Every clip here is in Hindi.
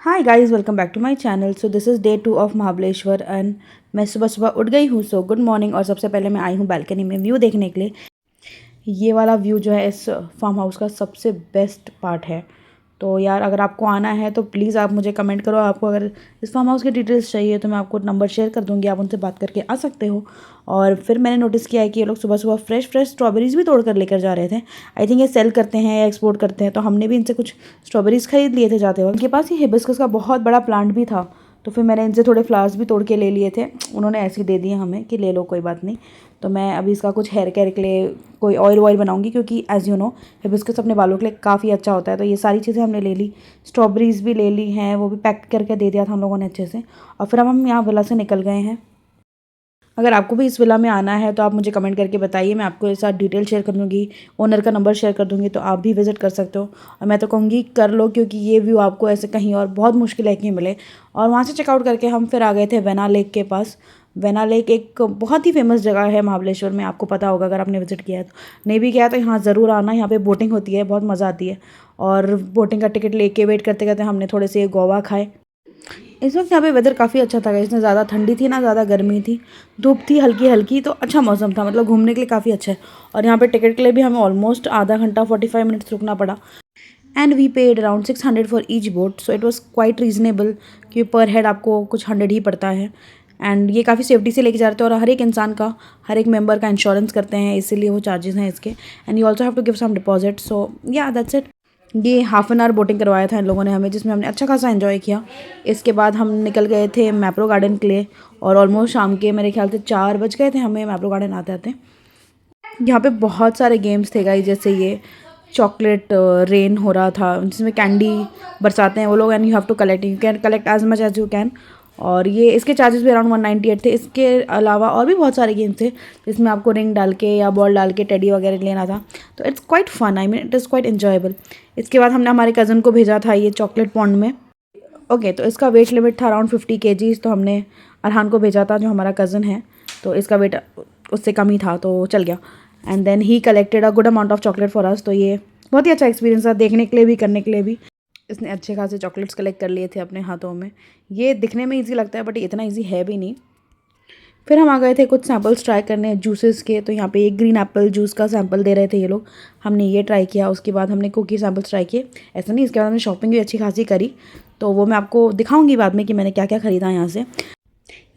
Hi guys, welcome back to my channel. So this is day 2 of Mahabaleshwar and मैं सुबह सुबह उठ गई हूँ। So good morning. और सबसे पहले मैं आई हूँ बालकनी में व्यू देखने के लिए। ये वाला व्यू जो है इस फार्म हाउस का सबसे बेस्ट पार्ट है। तो यार, अगर आपको आना है तो प्लीज़ आप मुझे कमेंट करो। आपको अगर इस फार्म हाउस की डिटेल्स चाहिए तो मैं आपको नंबर शेयर कर दूँगी, आप उनसे बात करके आ सकते हो। और फिर मैंने नोटिस किया है कि ये लोग सुबह सुबह फ्रेश फ्रेश स्ट्रॉबेरीज़ भी तोड़ कर लेकर जा रहे थे। आई थिंक ये सेल करते हैं या एक्सपोर्ट करते हैं, तो हमने भी इनसे कुछ स्ट्रॉबेरीज़ खरीद लिए थे जाते वक्त। इनके पास ये हिबिस्कस का बहुत बड़ा प्लांट भी था, तो फिर मैंने इनसे थोड़े फ्लावर्स भी तोड़ के ले लिए थे। उन्होंने ऐसे ही दे दिए हमें कि ले लो, कोई बात नहीं। तो मैं अभी इसका कुछ हेयर केयर के लिए कोई ऑयल वॉयल बनाऊंगी, क्योंकि एज़ यू नो हिबिस्कस अपने बालों के लिए काफ़ी अच्छा होता है। तो ये सारी चीज़ें हमने ले ली, स्ट्रॉबेरीज़ भी ले ली हैं, वो भी पैक करके दे दिया था हम लोगों ने अच्छे से। और फिर अब हम यहाँ विला से निकल गए हैं। अगर आपको भी इस विला में आना है तो आप मुझे कमेंट करके बताइए, मैं आपको इसका डिटेल शेयर कर दूँगी, ओनर का नंबर शेयर कर दूँगी, तो आप भी विज़िट कर सकते हो। और मैं तो कहूँगी कर लो, क्योंकि ये व्यू आपको ऐसे कहीं और बहुत मुश्किल है कि मिले। और वहाँ से चेकआउट करके हम फिर आ गए थे वेना लेक के पास। वेना लेक एक बहुत ही फेमस जगह है महाबलेश्वर में, आपको पता होगा अगर आपने विज़िट किया है। तो नहीं भी किया तो यहाँ ज़रूर आना। यहाँ पे बोटिंग होती है, बहुत मज़ा आती है। और बोटिंग का टिकट लेके वेट करते करते हमने थोड़े से गोवा खाए। इस वक्त यहाँ पे वेदर काफ़ी अच्छा था, इसमें ज़्यादा ठंडी थी ना ज़्यादा गर्मी थी, धूप थी हल्की हल्की, तो अच्छा मौसम था, मतलब घूमने के लिए काफ़ी अच्छा है। और यहाँ पे टिकट के लिए भी हमें ऑलमोस्ट आधा घंटा 45 मिनट्स रुकना पड़ा। And we paid around 600 for each boat, so it was quite reasonable, कि पर हेड आपको कुछ 100 ही पड़ता है। एंड ये काफ़ी सेफ्टी से लेके जा रहे थे, और हर एक इंसान का, हर एक मेंबर का इंश्योरेंस करते हैं, इसीलिए वो चार्जेस हैं इसके। And you also have to give some deposit. So yeah that's it. ये हाफ एन आवर बोटिंग करवाया था इन लोगों ने हमें, जिसमें हमने अच्छा खासा एंजॉय किया। इसके बाद हम निकल गए थे मैप्रो गार्डन के लिए, और ऑलमोस्ट शाम के मेरे ख्याल से 4 बज गए थे हमें मैप्रो गार्डन आते आते। यहाँ पे बहुत सारे गेम्स थे गाइस, जैसे ये चॉकलेट रेन हो रहा था, जिसमें कैंडी बरसाते हैं वो लोग, and you have to collect, you can collect as much as you can. और ये इसके चार्जेस भी अराउंड 198 थे। इसके अलावा और भी बहुत सारे गेम्स थे, जिसमें आपको रिंग डाल के या बॉल डाल के टेडी वगैरह लेना था। तो it's quite fun, I mean it is quite enjoyable. इसके बाद हमने हमारे कज़न को भेजा था ये चॉकलेट पॉन्ड में। ओके, तो इसका वेट लिमिट था अराउंड 50 kgs, तो हमने अरहान को भेजा था जो हमारा कज़न है, तो इसका वेट उससे कम ही था, तो चल गया। And then he collected a good amount of chocolate for us. तो ये बहुत ही अच्छा एक्सपीरियंस था, देखने के लिए भी करने के लिए भी। इसने अच्छे खासे चॉकलेट्स कलेक्ट कर लिए थे अपने हाथों में। ये दिखने में ईजी लगता है, बट इतना ईजी है भी नहीं। फिर हम आ गए थे कुछ सैम्पल्स ट्राई करने जूसेस के। तो यहाँ पे एक ग्रीन एप्पल जूस का सैम्पल दे रहे थे ये लोग, हमने ये ट्राई किया। उसके बाद हमने कुकी सैम्पल्स ट्राई किए। ऐसा नहीं, इसके बाद हमने शॉपिंग भी अच्छी खासी करी, तो वो मैं आपको दिखाऊंगी बाद में कि मैंने क्या क्या ख़रीदा यहाँ से।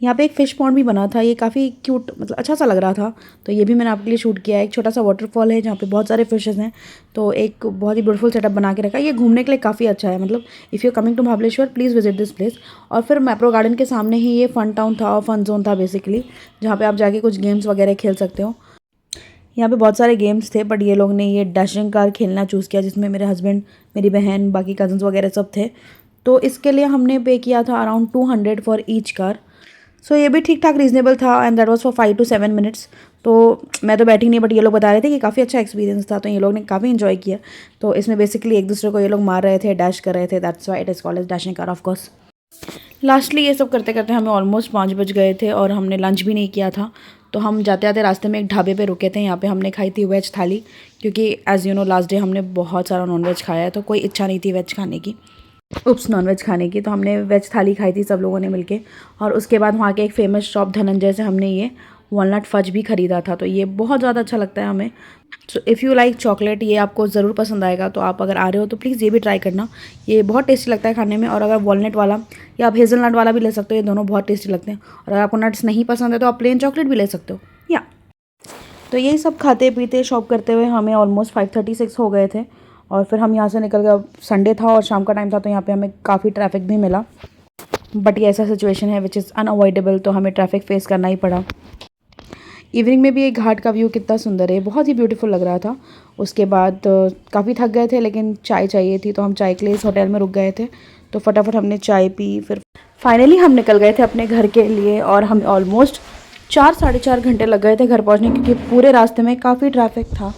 यहाँ पे एक फ़िश पॉन्ड भी बना था, ये काफ़ी क्यूट, मतलब अच्छा सा लग रहा था, तो ये भी मैंने आपके लिए शूट किया है। एक छोटा सा वाटरफॉल है जहाँ पे बहुत सारे फिशेज़ हैं, तो एक बहुत ही ब्यूटीफुल सेटअप बना के रखा है। ये घूमने के लिए काफ़ी अच्छा है, मतलब if you coming to Mahabaleshwar please visit this place. और फिर मैप्रो गार्डन के सामने ही ये फ़न टाउन था और फन जोन था बेसिकली, जहाँ पर आप जाके कुछ गेम्स वगैरह खेल सकते हो। यहाँ पे बहुत सारे गेम्स थे, बट ये लोग ने ये डैशिंग कार खेलना चूज़ किया, जिसमें मेरे हस्बैंड, मेरी बहन, बाकी कज़न्स वगैरह सब थे। तो इसके लिए हमने पे किया था अराउंड 200 फॉर ईच कार। सो ये भी ठीक ठाक रीजनेबल था, and that was for 5 to 7 minutes. तो मैं तो बैठी नहीं, बट ये लोग बता रहे थे कि काफ़ी अच्छा एक्सपीरियंस था, तो ये लोग ने काफ़ी इन्जॉय किया। तो इसमें बेसिकली एक दूसरे को ये लोग मार रहे थे, डैश कर रहे थे, that's why it is called as dashing car of course. Lastly ये सब करते करते हमें ऑलमोस्ट 5 बज गए थे, और हमने लंच भी नहीं किया था। तो हम जाते जाते रास्ते में एक ढाबे पे रुके थे। यहाँ पे हमने खाई थी वेज थाली, क्योंकि as you know last day हमने बहुत सारा नॉनवेज खाया है, तो कोई इच्छा नहीं थी वेज खाने की, नॉनवेज खाने की। तो हमने वेज थाली खाई थी सब लोगों ने मिलके। और उसके बाद वहाँ के एक फ़ेमस शॉप धनंजय से हमने ये वॉलनट फज भी ख़रीदा था, तो ये बहुत ज़्यादा अच्छा लगता है हमें। So if you like chocolate, ये आपको ज़रूर पसंद आएगा। तो आप अगर आ रहे हो तो प्लीज़ ये भी ट्राई करना, ये बहुत टेस्टी लगता है खाने में। और अगर वॉलनट वाला या आप हेज़लनट वाला भी ले सकते हो, ये दोनों बहुत टेस्टी लगते हैं। और अगर आपको नट्स नहीं पसंद है तो आप प्लेन चॉकलेट भी ले सकते हो। या तो यही सब खाते पीते शॉप करते हुए हमें ऑलमोस्ट 5:36 हो गए थे। और फिर हम यहाँ से निकल गए। संडे था और शाम का टाइम था, तो यहाँ पे हमें काफ़ी ट्रैफिक भी मिला, बट ये ऐसा सिचुएशन है विच इज़ अनअवॉइडेबल, तो हमें ट्रैफिक फेस करना ही पड़ा। इवनिंग में भी एक घाट का व्यू कितना सुंदर है, बहुत ही ब्यूटीफुल लग रहा था। उसके बाद काफ़ी थक गए थे, लेकिन चाय चाहिए थी, तो हम चाय के लिए इस होटल में रुक गए थे। तो फटाफट हमने चाय पी, फिर फाइनली हम निकल गए थे अपने घर के लिए। और हमें ऑलमोस्ट 4 साढ़े 4 घंटे लग गए थे घर पहुँचने, क्योंकि पूरे रास्ते में काफ़ी ट्रैफिक था।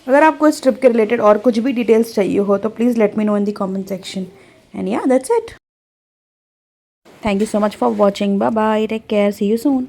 अगर आपको इस ट्रिप के रिलेटेड और कुछ भी डिटेल्स चाहिए हो तो please let me know in the comment section. And yeah that's it. Thank you so much for watching. Bye bye, take care, see you soon.